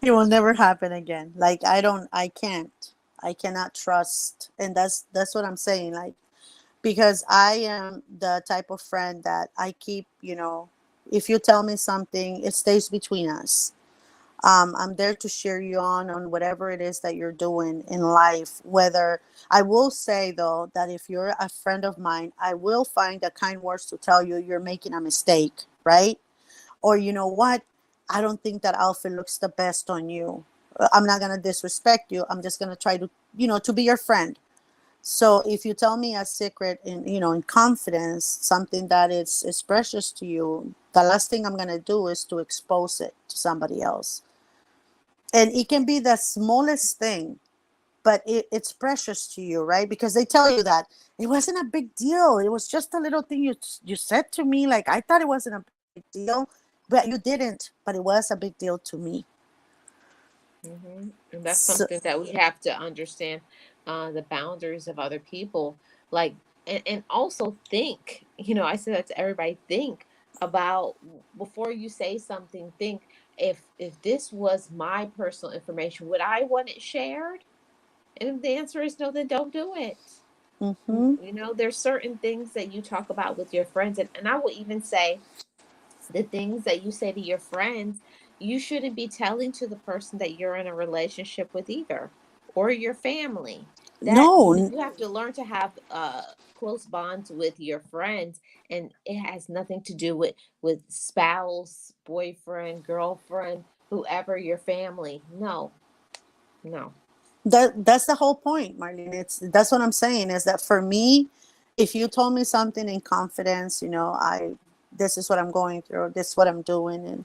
Speaker 2: It will never happen again. Like I cannot trust. And that's what I'm saying. Like, because I am the type of friend that I keep, if you tell me something, it stays between us. I'm there to cheer you on whatever it is that you're doing in life. Whether I will say though that if you're a friend of mine, I will find the kind words to tell you you're making a mistake, right? Or you know what? I don't think that outfit looks the best on you. I'm not gonna disrespect you. I'm just gonna try to, to be your friend. So if you tell me a secret in confidence, something that is precious to you, the last thing I'm gonna do is to expose it to somebody else. And it can be the smallest thing, but it's precious to you, right? Because they tell you that it wasn't a big deal. It was just a little thing you said to me. Like I thought it wasn't a big deal, but you didn't. But it was a big deal to me.
Speaker 1: And that's
Speaker 2: So,
Speaker 1: something that we have to understand, the boundaries of other people. Like, and also think, I say that to everybody, think about before you say something, think if this was my personal information, would I want it shared? And if the answer is no, then don't do it.
Speaker 2: mm-hmm.
Speaker 1: There's certain things that you talk about with your friends, and I will even say the things that you say to your friends, you shouldn't be telling to the person that you're in a relationship with either, or your family. That
Speaker 2: No,
Speaker 1: you have to learn to have close bonds with your friends, and it has nothing to do with spouse, boyfriend, girlfriend, whoever your family. No, no.
Speaker 2: that's the whole point, Marlene. That's what I'm saying is that for me, if you told me something in confidence, I this is what I'm going through, this is what I'm doing, and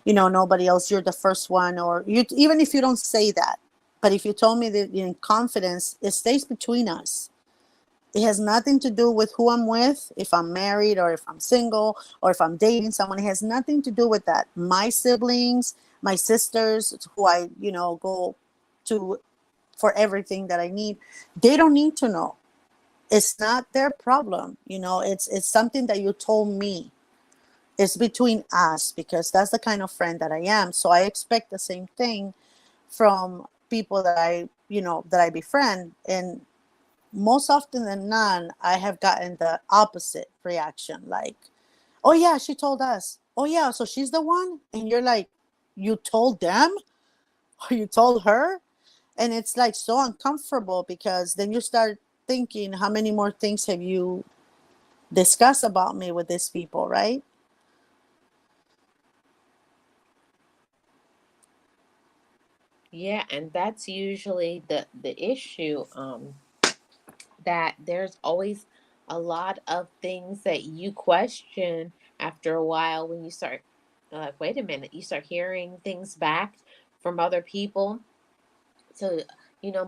Speaker 2: nobody else, you're the first one, or you, even if you don't say that, but if you told me that in confidence, it stays between us. It has nothing to do with who I'm with, if I'm married or if I'm single or if I'm dating someone. It has nothing to do with that. My siblings, my sisters, who I, go to for everything that I need, they don't need to know. It's not their problem. It's something that you told me. It's between us because that's the kind of friend that I am. So I expect the same thing from people that I befriend. And most often than not, I have gotten the opposite reaction. Like, oh yeah, she told us. Oh yeah, so she's the one. And you're like, you told them or you told her? And it's like so uncomfortable because then you start thinking, how many more things have you discussed about me with these people, right?
Speaker 1: Yeah, and that's usually the issue. That there's always a lot of things that you question after a while when you start like, wait a minute, you start hearing things back from other people. So,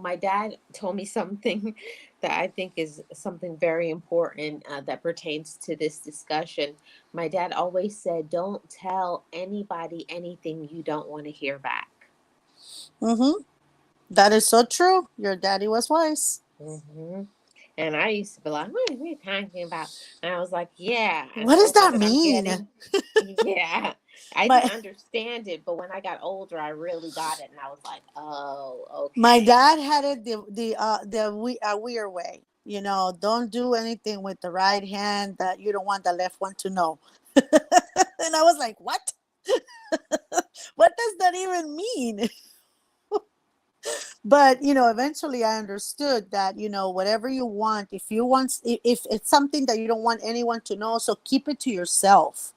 Speaker 1: my dad told me something that I think is something very important that pertains to this discussion. My dad always said, don't tell anybody anything you don't want to hear back.
Speaker 2: Mm-hmm. That is so true. Your daddy was wise.
Speaker 1: Hmm. And I used to be like, what are you talking about? And I was like, yeah. And
Speaker 2: What
Speaker 1: the
Speaker 2: does
Speaker 1: older
Speaker 2: that
Speaker 1: that I'm
Speaker 2: mean?
Speaker 1: getting, yeah, I didn't
Speaker 2: My
Speaker 1: understand it. But when I got older, I really got it. And I was like, oh,
Speaker 2: my
Speaker 1: okay.
Speaker 2: dad had it the weird way. You know, don't do anything with the right hand that you don't want the left one to know. And I was like, what? What does that even mean? But eventually I understood that whatever you want, if you want, if it's something that you don't want anyone to know, so keep it to yourself.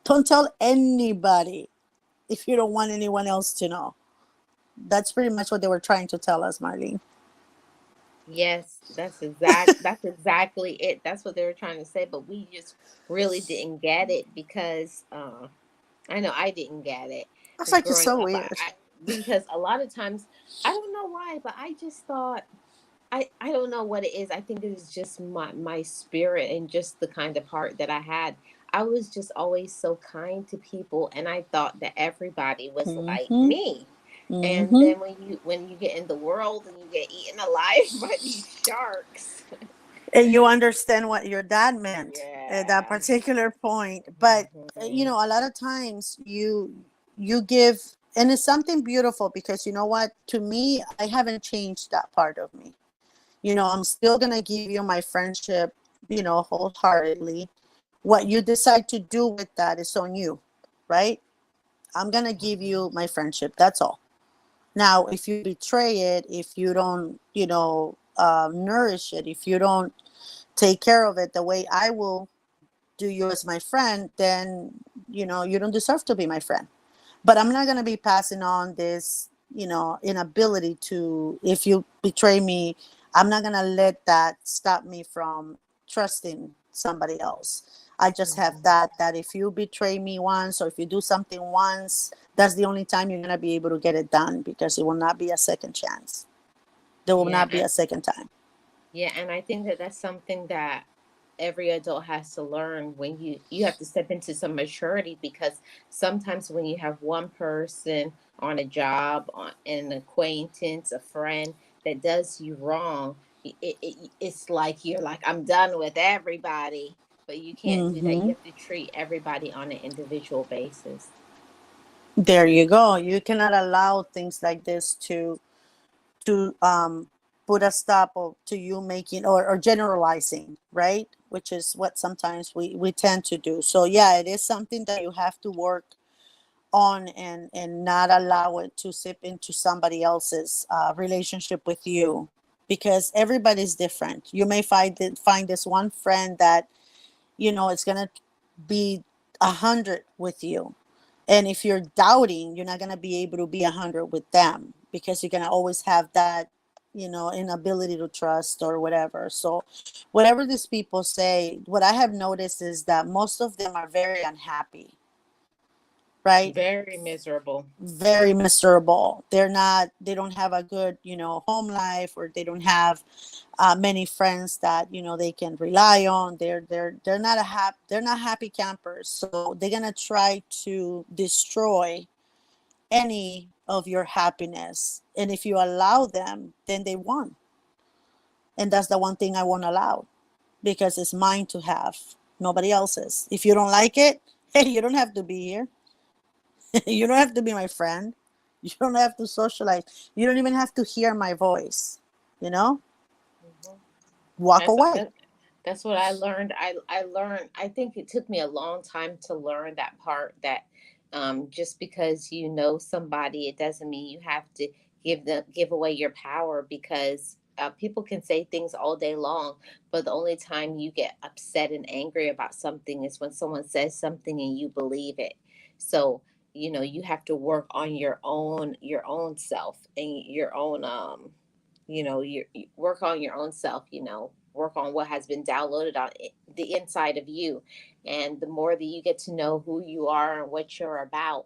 Speaker 2: Don't tell anybody if you don't want anyone else to know. That's pretty much what they were trying to tell us, Marlene.
Speaker 1: Yes, that's exactly it. That's what they were trying to say, but we just really didn't get it because I know I didn't get it
Speaker 2: I was like, it's
Speaker 1: growing
Speaker 2: so
Speaker 1: up.
Speaker 2: weird.
Speaker 1: Because a lot of times I don't know why, but I just thought I don't know what it is. I think it is just my spirit and just the kind of heart that I had. I was just always so kind to people, and I thought that everybody was like
Speaker 2: Mm-hmm.
Speaker 1: me. And
Speaker 2: Mm-hmm.
Speaker 1: then when you get in the world and you get eaten alive by these sharks.
Speaker 2: And you understand what your dad meant at that
Speaker 1: Yeah.
Speaker 2: particular point. But
Speaker 1: Hmm.
Speaker 2: a lot of times you give, and it's something beautiful, because you know what, to me, I haven't changed that part of me. I'm still gonna give you my friendship, wholeheartedly. What you decide to do with that is on you, right? I'm gonna give you my friendship, that's all. Now, if you betray it, if you don't, nourish it, if you don't take care of it the way I will do you as my friend, then you don't deserve to be my friend. But I'm not going to be passing on this, inability to, if you betray me, I'm not going to let that stop me from trusting somebody else. I just have that if you betray me once, or if you do something once, that's the only time you're going to be able to get it done, because it will not be a second chance. There will
Speaker 1: Yeah,
Speaker 2: not be a second time.
Speaker 1: yeah, and I think that that's something that every adult has to learn. When you have to step into some maturity, because sometimes when you have one person on a job, on an acquaintance, a friend that does you wrong, it's like you're like, I'm done with everybody. But you can't do that. You
Speaker 2: Hmm.
Speaker 1: have to treat everybody on an individual basis.
Speaker 2: There you go. You cannot allow things like this to put a stop to you making, or generalizing, right? Which is what sometimes we tend to do. So yeah, it is something that you have to work on, and not allow it to sip into somebody else's relationship with you, because everybody's different. You may find this one friend that it's gonna be 100 with you, and if you're doubting, you're not gonna be able to be 100 with them, because you're gonna always have that inability to trust or whatever. So whatever these people say, what I have noticed is that most of them are very unhappy, right?
Speaker 1: Very miserable.
Speaker 2: Very miserable. They don't have a good home life, or they don't have many friends that they can rely on. They're not they're not happy campers, so they're gonna try to destroy any of your happiness. And if you allow them, then they won. And that's the one thing I won't allow, because it's mine to have, nobody else's. If you don't like it, hey, you don't have to be here. You don't have to be my friend. You don't have to socialize. You don't even have to hear my voice. You know,
Speaker 1: Mhm.
Speaker 2: walk
Speaker 1: That's
Speaker 2: away.
Speaker 1: that, that's what I learned. I learned. I think it took me a long time to learn that part. That just because you know somebody, it doesn't mean you have to give away your power. Because people can say things all day long, but the only time you get upset and angry about something is when someone says something and you believe it. So you have to work on your own self and your own you work on your own self, work on what has been downloaded on the inside of you. And the more that you get to know who you are and what you're about,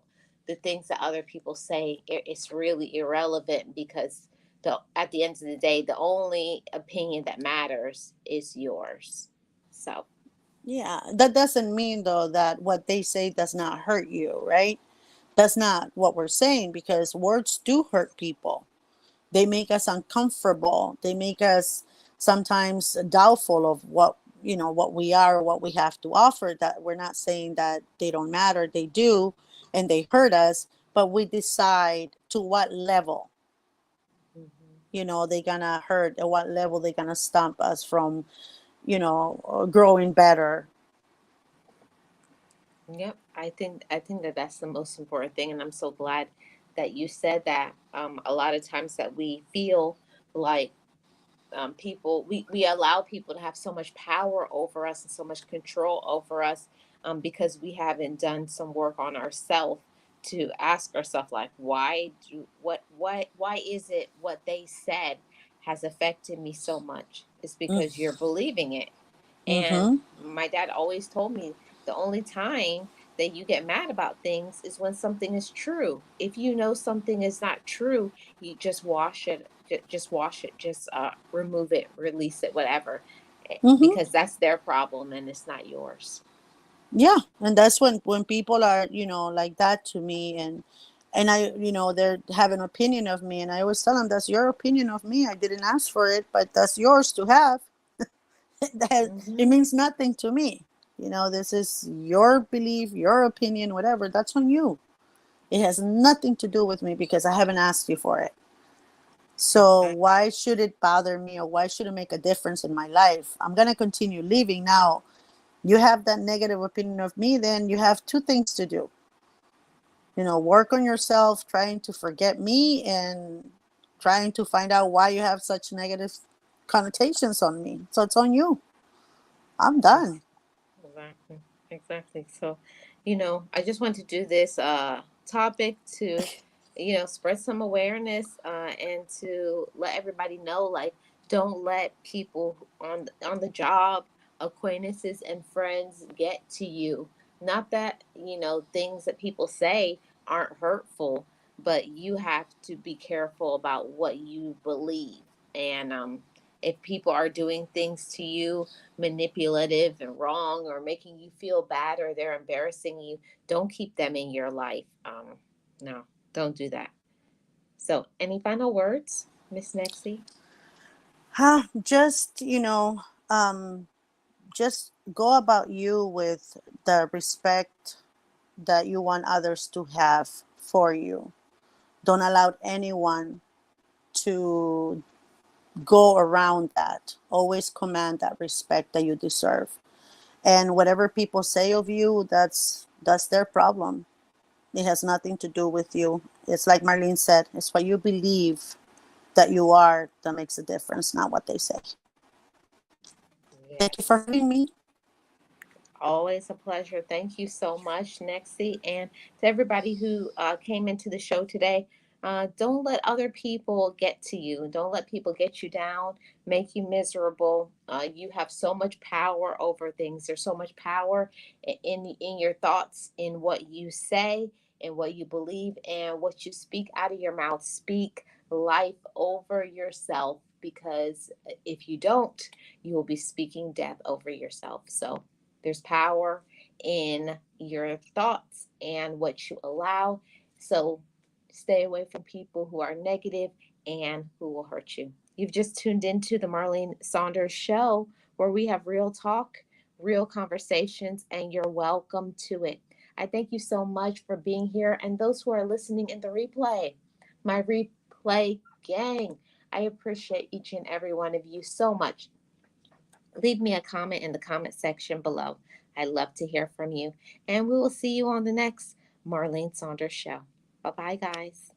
Speaker 1: the things that other people say, it's really irrelevant, because at the end of the day, the only opinion that matters is yours. So,
Speaker 2: Yeah, that doesn't mean though that what they say does not hurt you, right? That's not what we're saying, because words do hurt people. They make us uncomfortable. They make us sometimes doubtful of what, what we are or what we have to offer. That we're not saying that they don't matter. They do, and they hurt us, but we decide to what level,
Speaker 1: mhm.
Speaker 2: they're gonna hurt, at what level they're gonna stump us from, growing better.
Speaker 1: Yep, I think that that's the most important thing, and I'm so glad that you said that. A lot of times that we feel like, people, we allow people to have so much power over us and so much control over us, because we haven't done some work on ourselves to ask ourselves, like, why is it what they said has affected me so much? It's because you're believing it. And
Speaker 2: Mm-hmm.
Speaker 1: my dad always told me, the only time that you get mad about things is when something is true. If you know something is not true, you just wash it, just wash it, just remove it, release it, whatever,
Speaker 2: Mm-hmm.
Speaker 1: because that's their problem and it's not yours.
Speaker 2: Yeah, and that's when people are, like that to me, and I, they have an opinion of me, and I always tell them, that's your opinion of me. I didn't ask for it, but that's yours to have. That it
Speaker 1: Hmm.
Speaker 2: means nothing to me. This is your belief, your opinion, whatever. That's on you. It has nothing to do with me, because I haven't asked you for it. So
Speaker 1: Exactly.
Speaker 2: why should it bother me, or why should it make a difference in my life? I'm gonna continue living now. You have that negative opinion of me, then you have two things to do. Work on yourself, trying to forget me, and trying to find out why you have such negative connotations on me. So it's on you. I'm done.
Speaker 1: Exactly. Exactly. So, I just want to do this topic to, spread some awareness, and to let everybody know, like, don't let people on the job, acquaintances and friends, get to you. Not that, things that people say aren't hurtful, but you have to be careful about what you believe. And if people are doing things to you, manipulative and wrong, or making you feel bad, or they're embarrassing you, don't keep them in your life. No, don't do that. So, any final words, Miss Nexie?
Speaker 2: Huh, just go about you with the respect that you want others to have for you. Don't allow anyone to go around that. Always command that respect that you deserve. And whatever people say of you, that's their problem. It has nothing to do with you. It's like Marlene said, it's what you believe that you are that makes a difference, not what they say. Thank you for
Speaker 1: Yes.
Speaker 2: having me.
Speaker 1: Always a pleasure. Thank you so much, Nexie. And to everybody who came into the show today, don't let other people get to you. Don't let people get you down, make you miserable. You have so much power over things. There's so much power in your thoughts, in what you say, in what you believe, and what you speak out of your mouth. Speak life over yourself, because if you don't, you will be speaking death over yourself. So, there's power in your thoughts and what you allow. So stay away from people who are negative and who will hurt you. You've just tuned into the Marlene Saunders Show, where we have real talk, real conversations, and you're welcome to it. I thank you so much for being here, and those who are listening in the replay, my replay gang. I appreciate each and every one of you so much. Leave me a comment in the comment section below. I love to hear from you. And we will see you on the next Marlene Saunders Show. Bye bye, guys.